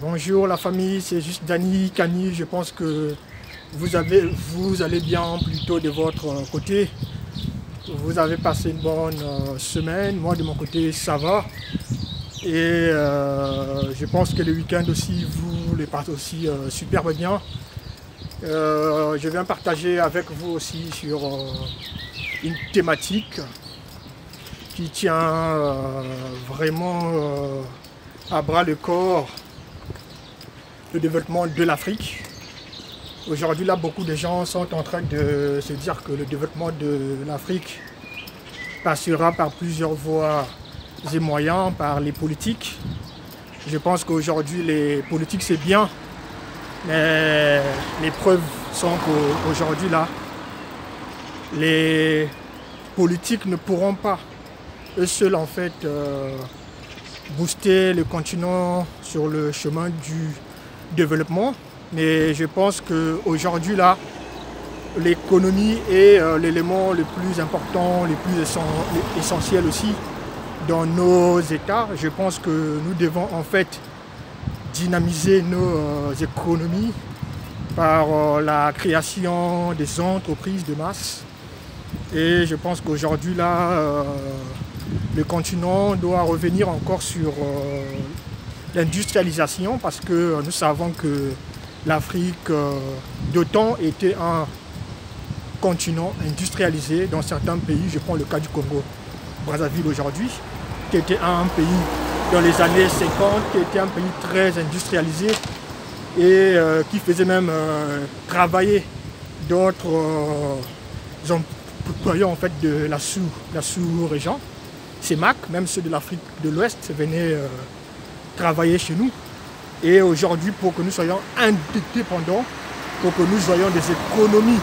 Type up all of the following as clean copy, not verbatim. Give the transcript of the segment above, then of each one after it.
Bonjour la famille, c'est juste Dani, Kani. Je pense que vous allez bien plutôt de votre côté. Vous avez passé une bonne semaine. Moi de mon côté ça va. Et je pense que le week-end aussi vous le passez aussi superbe bien. Je viens partager avec vous aussi sur une thématique qui tient vraiment à bras le corps le développement de l'Afrique. Aujourd'hui, là, beaucoup de gens sont en train de se dire que le développement de l'Afrique passera par plusieurs voies et moyens, par les politiques. Je pense qu'aujourd'hui, les politiques, c'est bien, mais les preuves sont qu'aujourd'hui, là, les politiques ne pourront pas, eux seuls, en fait, booster le continent sur le chemin du développement, mais je pense qu'aujourd'hui là, l'économie est l'élément le plus important, le plus essentiel aussi dans nos États. Je pense que nous devons en fait dynamiser nos économies par la création des entreprises de masse. Et je pense qu'aujourd'hui là, le continent doit revenir encore sur l'industrialisation, parce que nous savons que l'Afrique d'autant était un continent industrialisé dans certains pays. Je prends le cas du Congo Brazzaville aujourd'hui, qui était un pays dans les années 50, qui était un pays très industrialisé et qui faisait même travailler d'autres employeurs en fait de la sous-région. CEMAC, même ceux de l'Afrique de l'Ouest venaient travailler chez nous. Et aujourd'hui, pour que nous soyons indépendants, pour que nous ayons des économies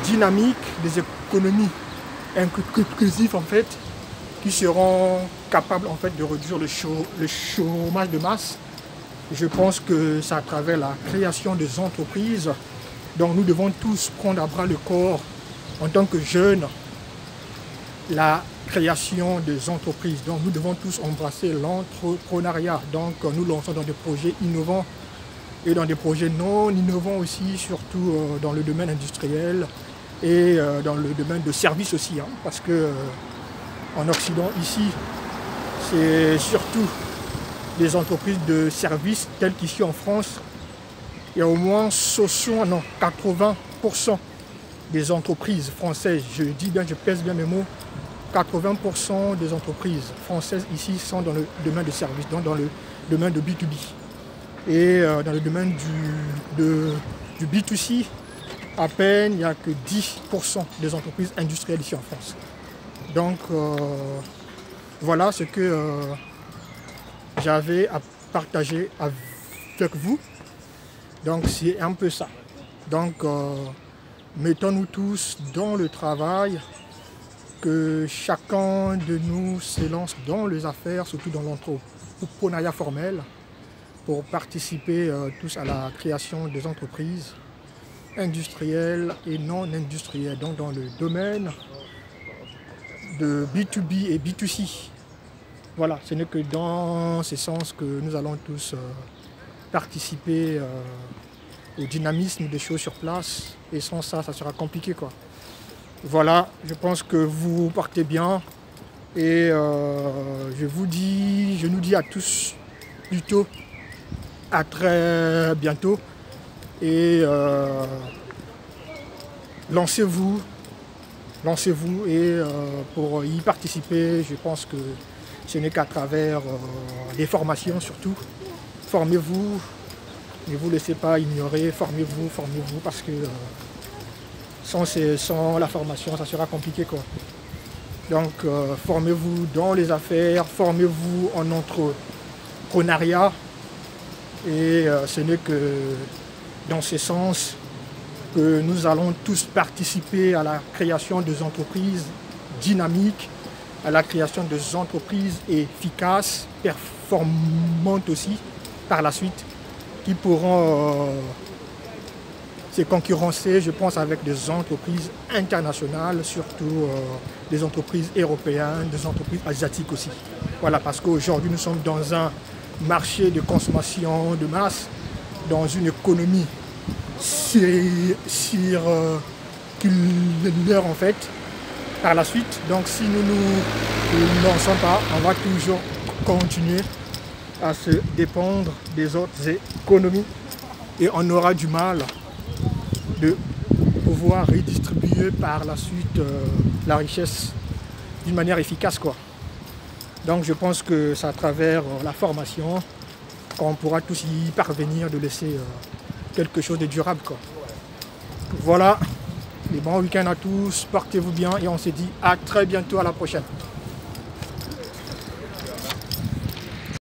dynamiques, des économies inclusives en fait, qui seront capables en fait de réduire le chômage de masse. Je pense que c'est à travers la création des entreprises dont nous devons tous prendre à bras le corps en tant que jeunes la création des entreprises. Donc nous devons tous embrasser l'entrepreneuriat. Donc nous lançons dans des projets innovants et dans des projets non innovants aussi, surtout dans le domaine industriel et dans le domaine de services aussi. Parce que en Occident, ici, c'est surtout des entreprises de services telles qu'ici en France. Il y a au moins 80% des entreprises françaises, je dis bien, je pèse bien mes mots, 80% des entreprises françaises ici sont dans le domaine de services, donc dans le domaine de B2B. Et dans le domaine du B2C, à peine il n'y a que 10% des entreprises industrielles ici en France. Donc voilà ce que j'avais à partager avec vous. Donc c'est un peu ça. Donc mettons-nous tous dans le travail, que chacun de nous se lance dans les affaires, surtout dans l'entrepreneuriat formel, pour participer tous à la création des entreprises industrielles et non industrielles, donc dans le domaine de B2B et B2C. Voilà, ce n'est que dans ce sens que nous allons tous participer au dynamisme des choses sur place, et sans ça, ça sera compliqué quoi. Voilà, je pense que vous partez bien et je nous dis à tous plutôt à très bientôt et lancez-vous et pour y participer, je pense que ce n'est qu'à travers des formations surtout. Formez-vous, ne vous laissez pas ignorer, formez-vous parce que sans la formation, ça sera compliqué quoi. Donc formez-vous dans les affaires, formez-vous en entrepreneuriat et ce n'est que dans ce sens que nous allons tous participer à la création des entreprises dynamiques, à la création des entreprises efficaces, performantes aussi par la suite, qui pourront se concurrencer, je pense, avec des entreprises internationales, surtout des entreprises européennes, des entreprises asiatiques aussi. Voilà, parce qu'aujourd'hui, nous sommes dans un marché de consommation de masse, dans une économie circulaire en fait, par la suite. Donc si nous nous lançons pas, on va toujours continuer à se dépendre des autres économies et on aura du mal de pouvoir redistribuer par la suite la richesse d'une manière efficace, quoi. Donc je pense que c'est à travers la formation qu'on pourra tous y parvenir, de laisser quelque chose de durable, quoi. Voilà, les bons week-ends à tous, portez-vous bien et on se dit à très bientôt, à la prochaine.